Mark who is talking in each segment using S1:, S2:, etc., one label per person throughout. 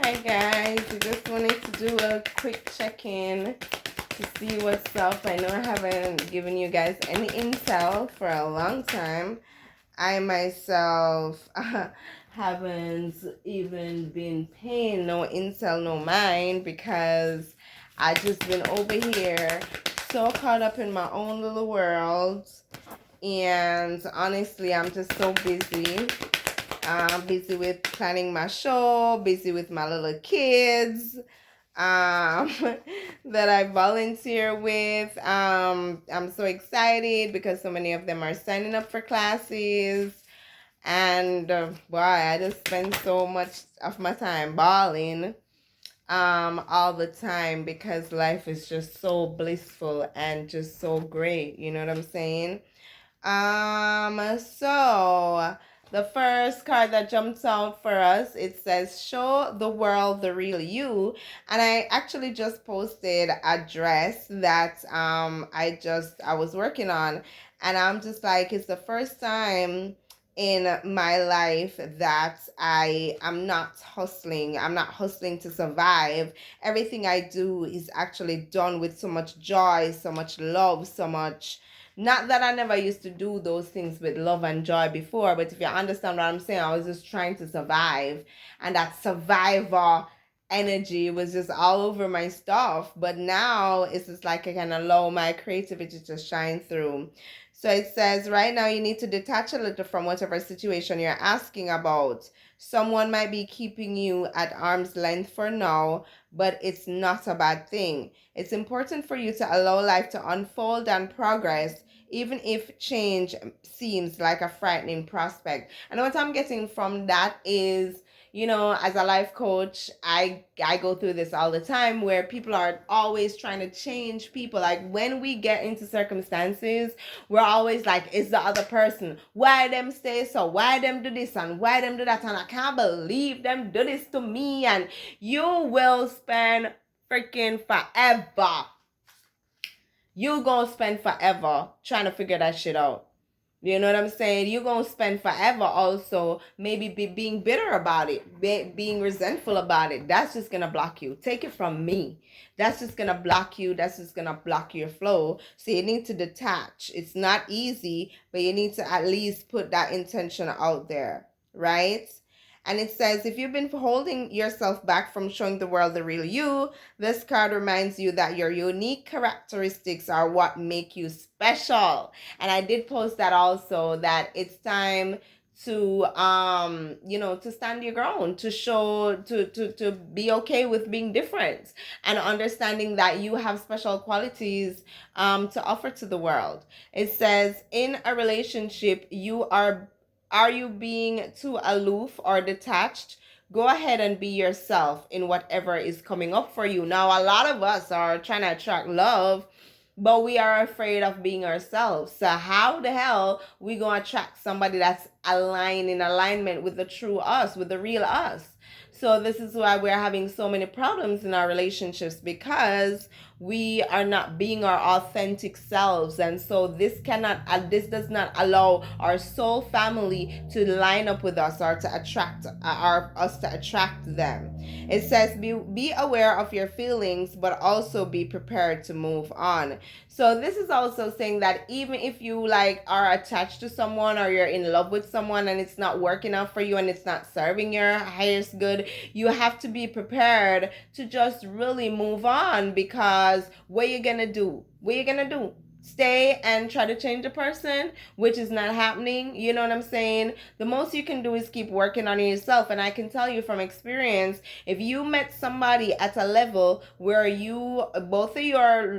S1: Hi guys, I just wanted to do a quick check-in to see what's up. I know I haven't given you guys any intel for a long time. I myself haven't even been paying no intel, no mind, because I just been over here so caught up in my own little world. And honestly, I'm just so busy. Busy with planning my show, busy with my little kids that I volunteer with. I'm so excited because so many of them are signing up for classes. And boy, I just spend so much of my time balling all the time because life is just so blissful and just so great. You know what I'm saying? So the first card that jumps out for us, it says show the world the real you. And I actually just posted a dress that I was working on, and I'm just like, it's the first time in my life that I am not hustling. I'm not hustling to survive. Everything I do is actually done with so much joy, so much love, so much. Not that I never used to do those things with love and joy before, but if you understand what I'm saying, I was just trying to survive. And that survivor energy was just all over my stuff. But now it's just like I can allow my creativity to shine through. So it says right now you need to detach a little from whatever situation you're asking about. Someone might be keeping you at arm's length for now, but it's not a bad thing. It's important for you to allow life to unfold and progress, even if change seems like a frightening prospect. And what I'm getting from that is, you know, as a life coach, I go through this all the time where people are always trying to change people. Like when we get into circumstances, we're always like, it's the other person. Why them stay so? Why them do this and why them do that? And I can't believe them do this to me. And you will spend freaking forever. You gonna spend forever trying to figure that shit out. You know what I'm saying? You're going to spend forever also maybe being bitter about it, being resentful about it. That's just going to block you. Take it from me. That's just going to block you. That's just going to block your flow. So you need to detach. It's not easy, but you need to at least put that intention out there, right? And it says, if you've been holding yourself back from showing the world the real you, this card reminds you that your unique characteristics are what make you special. And I did post that also, that it's time to to stand your ground, to show, to be okay with being different, and understanding that you have special qualities to offer to the world. It says, in a relationship, are you being too aloof or detached? Go ahead and be yourself in whatever is coming up for you. Now, a lot of us are trying to attract love, but we are afraid of being ourselves. So how the hell we gonna attract somebody that's aligned, in alignment with the true us, with the real us? So this is why we're having so many problems in our relationships, because we are not being our authentic selves. And so this does not allow our soul family to line up with us, or to attract us to attract them. It says be aware of your feelings, but also be prepared to move on. So this is also saying that even if you like are attached to someone, or you're in love with someone and it's not working out for you and it's not serving your highest good, you have to be prepared to just really move on. Because what you gonna do? What you gonna do? Stay and try to change a person, which is not happening. You know what I'm saying? The most you can do is keep working on yourself. And I can tell you from experience, if you met somebody at a level where you both of you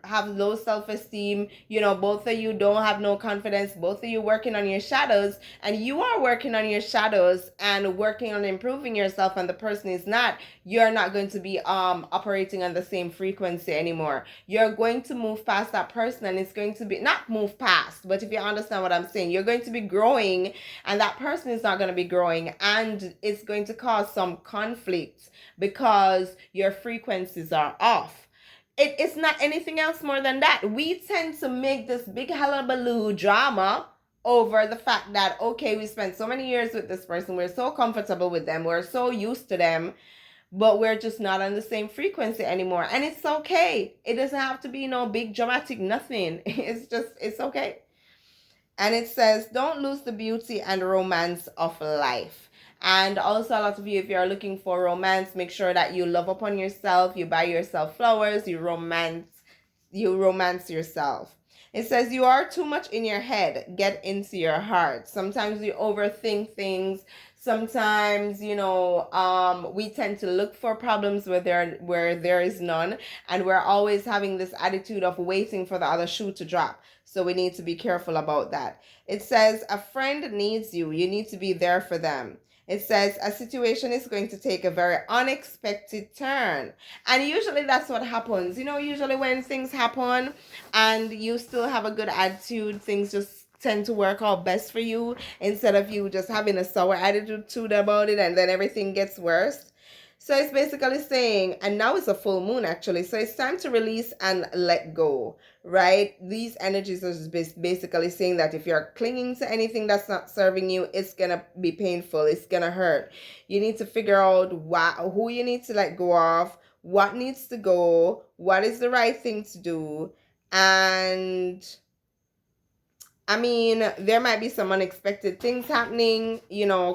S1: have low self-esteem, you know, both of you don't have no confidence, both of you working on your shadows, and you are working on your shadows and working on improving yourself, and the person is not, you're not going to be operating on the same frequency anymore. You're going to move past that person, and it's going to be, not move past, but if you understand what I'm saying, you're going to be growing, and that person is not going to be growing, and it's going to cause some conflict because your frequencies are off. It's not anything else more than that. We tend to make this big hullabaloo drama over the fact that, okay, we spent so many years with this person, we're so comfortable with them, we're so used to them, but we're just not on the same frequency anymore. And it's okay. It doesn't have to be no big dramatic nothing. It's okay. And it says, don't lose the beauty and romance of life. And also, a lot of you, if you're looking for romance, make sure that you love upon yourself, you buy yourself flowers, you romance yourself. It says you are too much in your head. Get into your heart. Sometimes we overthink things. Sometimes, we tend to look for problems where there is none, and we're always having this attitude of waiting for the other shoe to drop. So we need to be careful about that. It says a friend needs you. You need to be there for them. It says a situation is going to take a very unexpected turn. And usually that's what happens. Usually when things happen and you still have a good attitude, things just tend to work out best for you instead of you just having a sour attitude about it and then everything gets worse. So it's basically saying, and now it's a full moon actually, so it's time to release and let go, right? These energies are basically saying that if you're clinging to anything that's not serving you, it's gonna be painful, it's gonna hurt. You need to figure out who you need to let go of, what needs to go, what is the right thing to do. And I mean, there might be some unexpected things happening,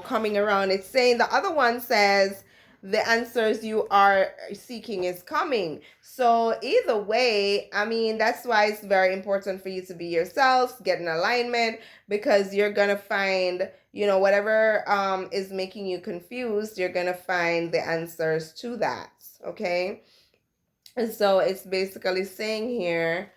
S1: coming around. It's saying the other one says the answers you are seeking is coming. So either way, I mean, that's why it's very important for you to be yourselves, get in alignment, because you're going to find, whatever is making you confused, you're going to find the answers to that. Okay. And so it's basically saying here,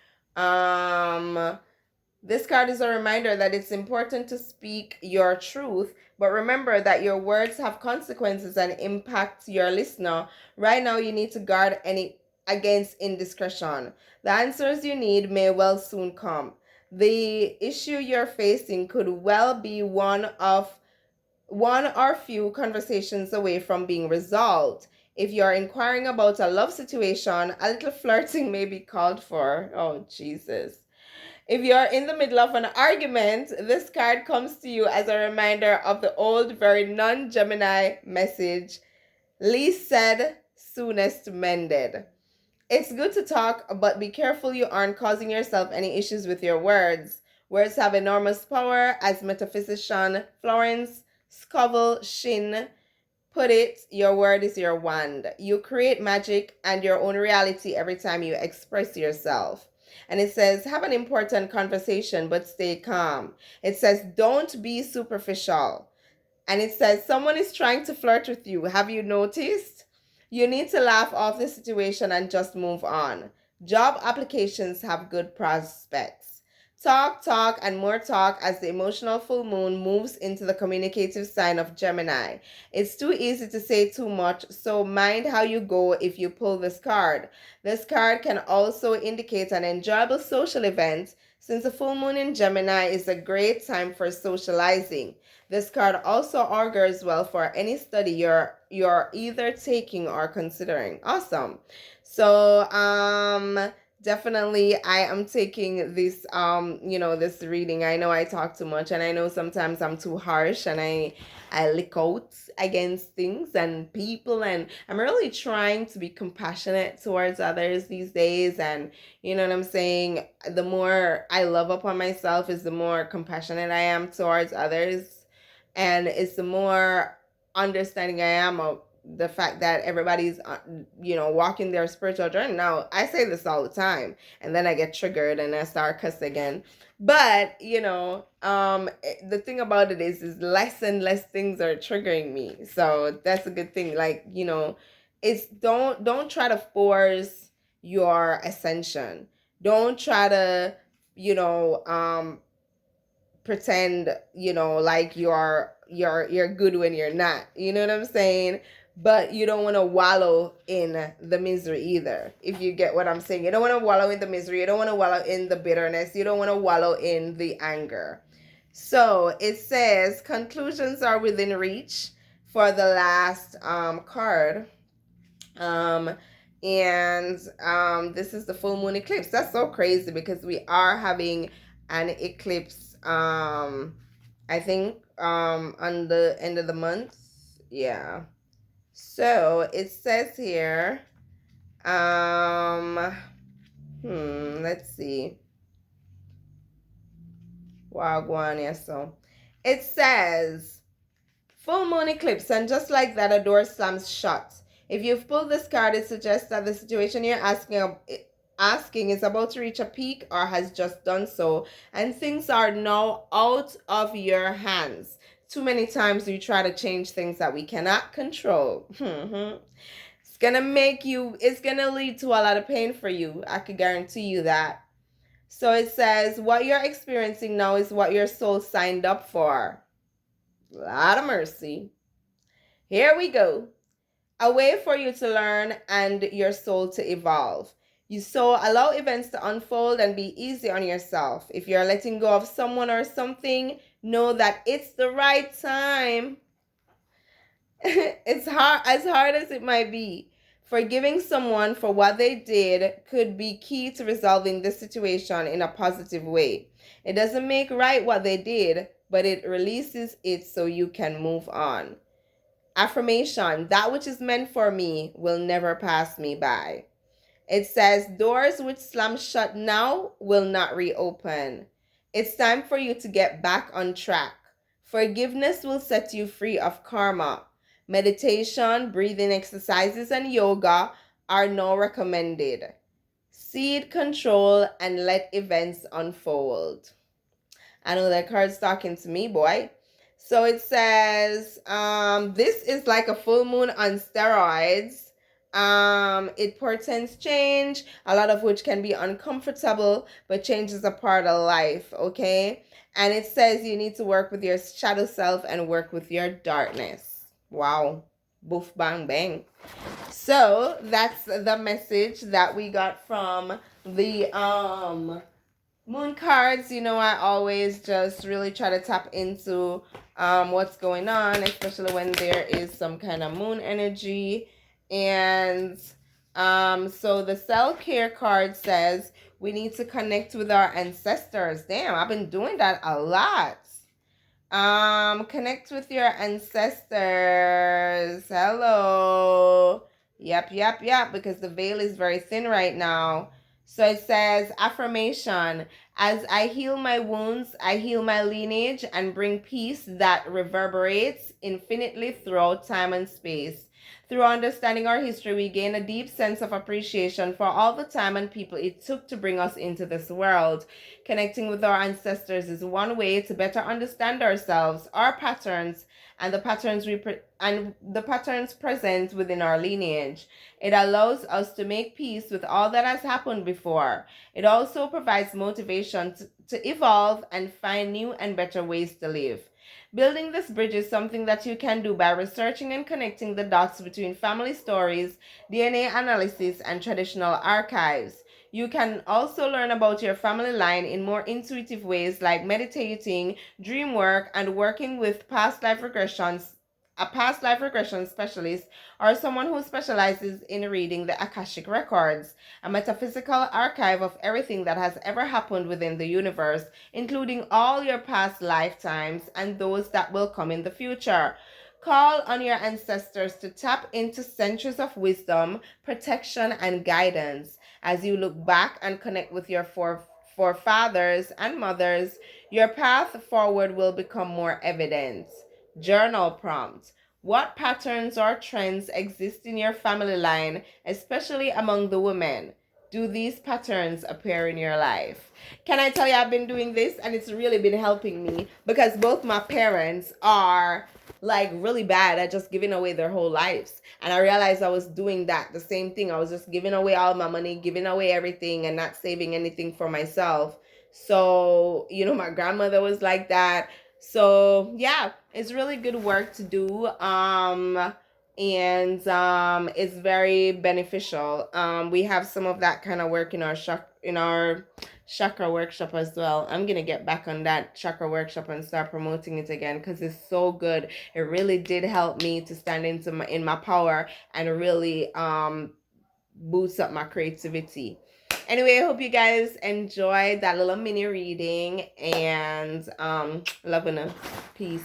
S1: this card is a reminder that it's important to speak your truth, but remember that your words have consequences and impact your listener. Right now, you need to guard any against indiscretion. The answers you need may well soon come. The issue you're facing could well be one or few conversations away from being resolved. If you're inquiring about a love situation, a little flirting may be called for. Oh, Jesus. If you're in the middle of an argument, this card comes to you as a reminder of the old, very non-Gemini message, least said, soonest mended. It's good to talk, but be careful you aren't causing yourself any issues with your words. Words have enormous power, as metaphysician Florence Scovel Shin put it, your word is your wand. You create magic and your own reality every time you express yourself. And it says, have an important conversation, but stay calm. It says, don't be superficial. And it says, someone is trying to flirt with you. Have you noticed? You need to laugh off the situation and just move on. Job applications have good prospects. Talk, and more talk as the emotional full moon moves into the communicative sign of Gemini. It's too easy to say too much, so mind how you go if you pull this card. This card can also indicate an enjoyable social event, since the full moon in Gemini is a great time for socializing. This card also augurs well for any study you're either taking or considering. Awesome. So definitely I am taking this reading. I know I talk too much, and I know sometimes I'm too harsh, and I lick out against things and people, and I'm really trying to be compassionate towards others these days. And you know what I'm saying, the more I love upon myself is the more compassionate I am towards others, and it's the more understanding I am of the fact that everybody's walking their spiritual journey. Now I say this all the time, and then I get triggered and I start cussing again. But the thing about it is less and less things are triggering me, so that's a good thing. Like, it's don't try to force your ascension. Don't try to pretend like you're good when you're not. You know what I'm saying? But you don't want to wallow in the misery either, if you get what I'm saying. You don't want to wallow in the misery, you don't want to wallow in the bitterness, you don't want to wallow in the anger. So it says conclusions are within reach for the last card. This is the full moon eclipse. That's so crazy because we are having an eclipse, I think on the end of the month. Yeah. So it says here, let's see. Wagwan, yes, so it says full moon eclipse, and just like that, a door slams shut. If you've pulled this card, it suggests that the situation you're asking is about to reach a peak or has just done so, and things are now out of your hands. Too many times we try to change things that we cannot control. It's gonna lead to a lot of pain for you. I could guarantee you that. So it says, what you're experiencing now is what your soul signed up for. Lot of mercy. Here we go. A way for you to learn and your soul to evolve. You so allow events to unfold and be easy on yourself. If you're letting go of someone or something, know that it's the right time. It's hard as it might be. Forgiving someone for what they did could be key to resolving this situation in a positive way. It doesn't make right what they did, but it releases it so you can move on. Affirmation, that which is meant for me will never pass me by. It says, doors which slam shut now will not reopen. It's time for you to get back on track. Forgiveness will set you free of karma. Meditation, breathing exercises, and yoga are now recommended. Seed control and let events unfold. I know that card's talking to me, boy. So it says, this is like a full moon on steroids. It portends change, a lot of which can be uncomfortable, but change is a part of life, okay? And it says you need to work with your shadow self and work with your darkness. Wow. Boof, bang, bang. So that's the message that we got from the moon cards. I always just really try to tap into what's going on, especially when there is some kind of moon energy. And so the self-care card says we need to connect with our ancestors. Damn, I've been doing that a lot. Connect with your ancestors. Hello. Yep, because the veil is very thin right now. So it says, affirmation, as I heal my wounds, I heal my lineage and bring peace that reverberates infinitely throughout time and space. Through understanding our history, we gain a deep sense of appreciation for all the time and people it took to bring us into this world. Connecting with our ancestors is one way to better understand ourselves, our patterns, and the patterns present within our lineage. It allows us to make peace with all that has happened before. It also provides motivation to evolve and find new and better ways to live. Building this bridge is something that you can do by researching and connecting the dots between family stories, DNA analysis, and traditional archives. You can also learn about your family line in more intuitive ways like meditating, dream work, and working with a past life regression specialist, or someone who specializes in reading the Akashic Records, a metaphysical archive of everything that has ever happened within the universe, including all your past lifetimes and those that will come in the future. Call on your ancestors to tap into centuries of wisdom, protection, and guidance. As you look back and connect with your forefathers and mothers, your path forward will become more evident. Journal prompt. What patterns or trends exist in your family line, especially among the women? Do these patterns appear in your life? Can I tell you, I've been doing this and it's really been helping me because both my parents are like really bad at just giving away their whole lives. And I realized I was doing that, the same thing. I was just giving away all my money, giving away everything, and not saving anything for myself. So, my grandmother was like that. So, yeah, it's really good work to do. And it's very beneficial. We have some of that kind of work in our chakra workshop as well. I'm gonna get back on that chakra workshop and start promoting it again because it's so good. It really did help me to stand in my power and really boost up my creativity. Anyway, I hope you guys enjoyed that little mini reading, and love and peace.